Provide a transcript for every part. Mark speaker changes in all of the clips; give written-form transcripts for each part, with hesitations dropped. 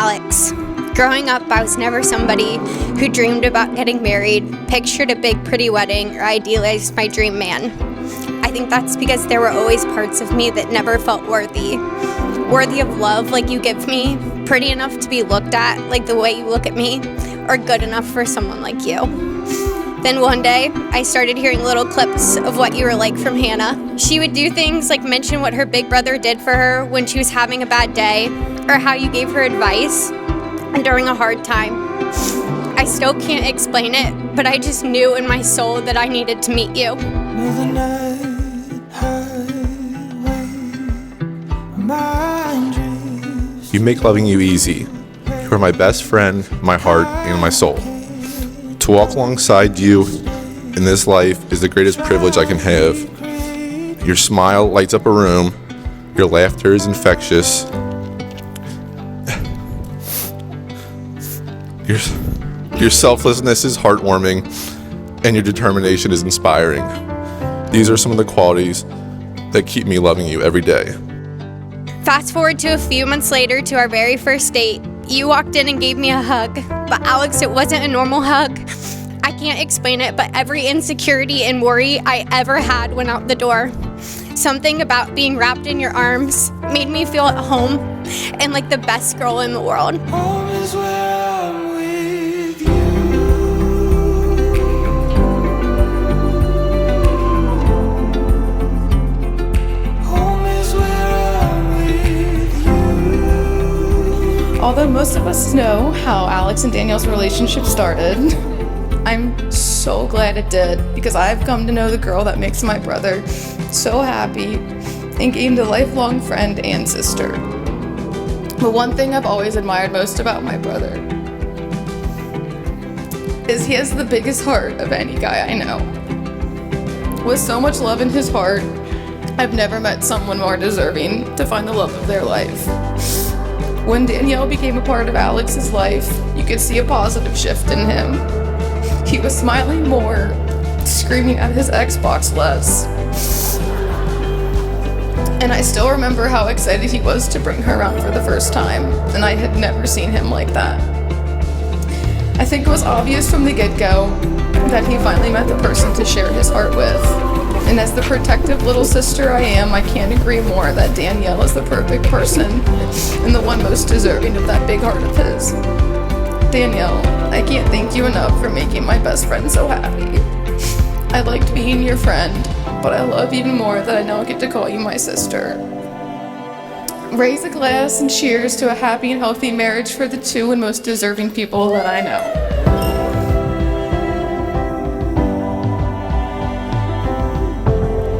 Speaker 1: Alex. Growing up, I was never somebody who dreamed about getting married, pictured a big, pretty wedding, or idealized my dream man. I think that's because there were always parts of me that never felt worthy of love like you give me, pretty enough to be looked at like the way you look at me, or good enough for someone like you. Then one day, I started hearing little clips of what you were like from Hannah. She would do things like mention what her big brother did for her when she was having a bad day, or how you gave her advice during a hard time. I still can't explain it, but I just knew in my soul that I needed to meet you.
Speaker 2: You make loving you easy. You are my best friend, my heart, and my soul. To walk alongside you in this life is the greatest privilege I can have. Your smile lights up a room. Your laughter is infectious. Your selflessness is heartwarming, and your determination is inspiring. These are some of the qualities that keep me loving you every day.
Speaker 1: Fast forward to a few months later to our very first date. You walked in and gave me a hug, but Alex, it wasn't a normal hug. I can't explain it, but every insecurity and worry I ever had went out the door. Something about being wrapped in your arms made me feel at home and like the best girl in the world.
Speaker 3: Home is where I'm with you. Home is where I'm with you.
Speaker 4: Although most of us know how Alex and Danielle's relationship started, I'm so glad it did, because I've come to know the girl that makes my brother so happy and gained a lifelong friend and sister. But one thing I've always admired most about my brother is he has the biggest heart of any guy I know. With so much love in his heart, I've never met someone more deserving to find the love of their life. When Danielle became a part of Alex's life, you could see a positive shift in him. He was smiling more, screaming at his Xbox less. And I still remember how excited he was to bring her around for the first time, and I had never seen him like that. I think it was obvious from the get-go that he finally met the person to share his heart with. And as the protective little sister I am, I can't agree more that Danielle is the perfect person and the one most deserving of that big heart of his. Danielle, I can't thank you enough for making my best friend so happy. I liked being your friend, but I love even more that I now get to call you my sister. Raise a glass and cheers to a happy and healthy marriage for the two and most deserving people that I know.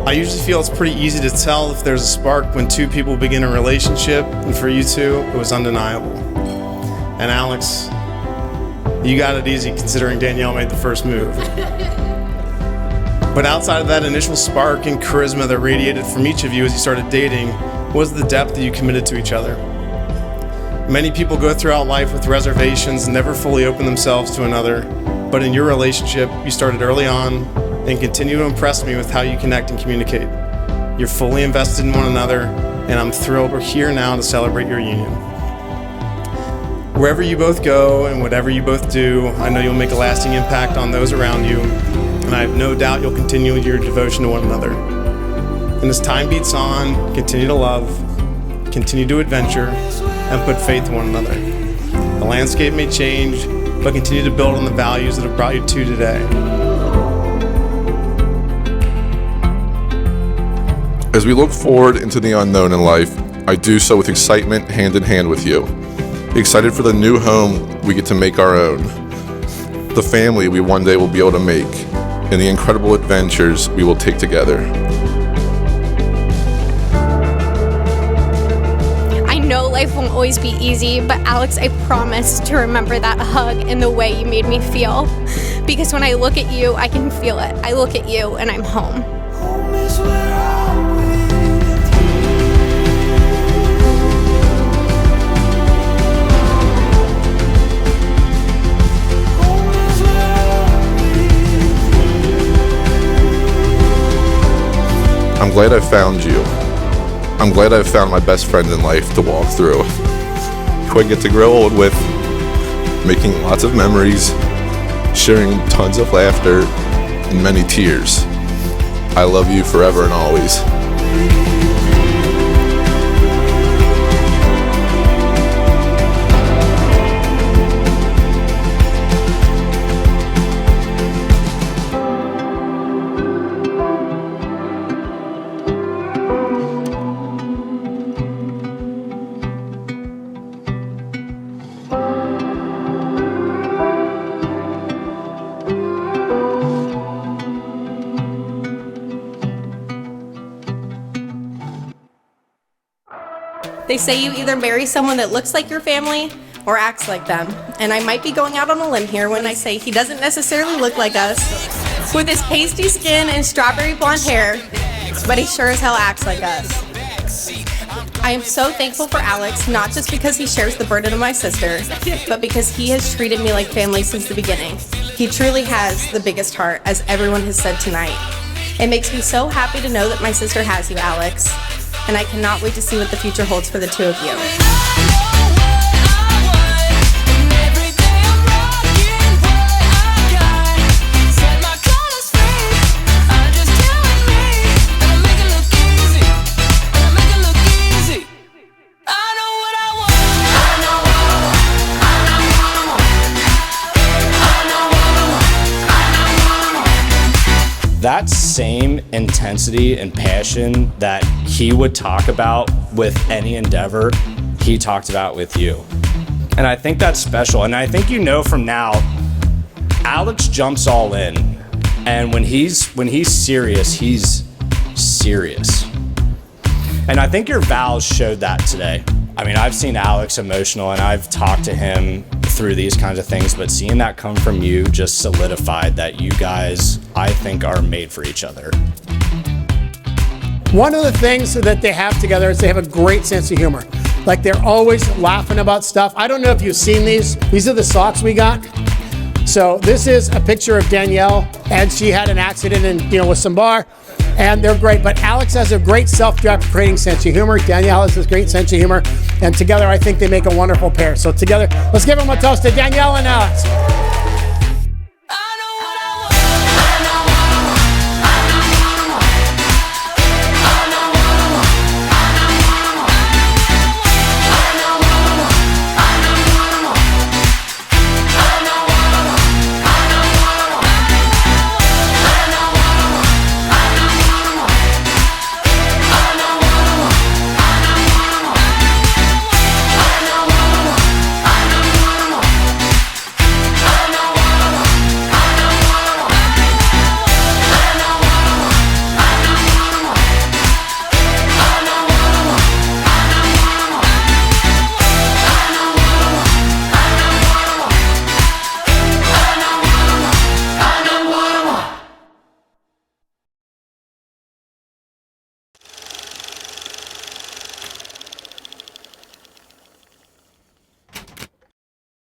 Speaker 5: I usually feel it's pretty easy to tell if there's a spark when two people begin a relationship, and for you two, it was undeniable. And Alex, you got it easy considering Danielle made the first move. But outside of that initial spark and charisma that radiated from each of you as you started dating, was the depth that you committed to each other. Many people go throughout life with reservations and never fully open themselves to another, but in your relationship, you started early on and continue to impress me with how you connect and communicate. You're fully invested in one another, and I'm thrilled we're here now to celebrate your union. Wherever you both go and whatever you both do, I know you'll make a lasting impact on those around you, and I have no doubt you'll continue your devotion to one another. And as time beats on, continue to love, continue to adventure, and put faith in one another. The landscape may change, but continue to build on the values that have brought you to today.
Speaker 2: As we look forward into the unknown in life, I do so with excitement hand in hand with you. Excited for the new home we get to make our own, the family we one day will be able to make, and the incredible adventures we will take together.
Speaker 1: I know life won't always be easy, but Alex, I promise to remember that hug and the way you made me feel. Because when I look at you, I can feel it. I look at you and I'm home.
Speaker 3: Home is where I'm with you. Home is where I'm with you.
Speaker 2: I'm glad I found you. I'm glad I've found my best friend in life to walk through. who I get to grow old with, making lots of memories, sharing tons of laughter, and many tears. I love you forever and always.
Speaker 6: They say you either marry someone that looks like your family or acts like them. And I might be going out on a limb here when I say he doesn't necessarily look like us, with his pasty skin and strawberry blonde hair, but he sure as hell acts like us. I am so thankful for Alex, not just because he shares the burden of my sister, but because he has treated me like family since the beginning. He truly has the biggest heart, as everyone has said tonight. It makes me so happy to know that my sister has you, Alex, and I cannot wait to see what the future holds for the two of you.
Speaker 7: That same intensity and passion that he would talk about with any endeavor, he talked about with you. And I think that's special. And I think you know from now, Alex jumps all in. And when he's serious, he's serious. And I think your vows showed that today. I mean, I've seen Alex emotional and I've talked to him through these kinds of things, but seeing that come from you just solidified that you guys, I think, are made for each other.
Speaker 8: One of the things that they have together is they have a great sense of humor. Like, they're always laughing about stuff. I don't know if you've seen these. These are the socks we got. So this is a picture of Danielle, and she had an accident with some bar, and they're great. But Alex has a great self-deprecating sense of humor. Danielle has this great sense of humor, and together I think they make a wonderful pair. So together, let's give them a toast to Danielle and Alex.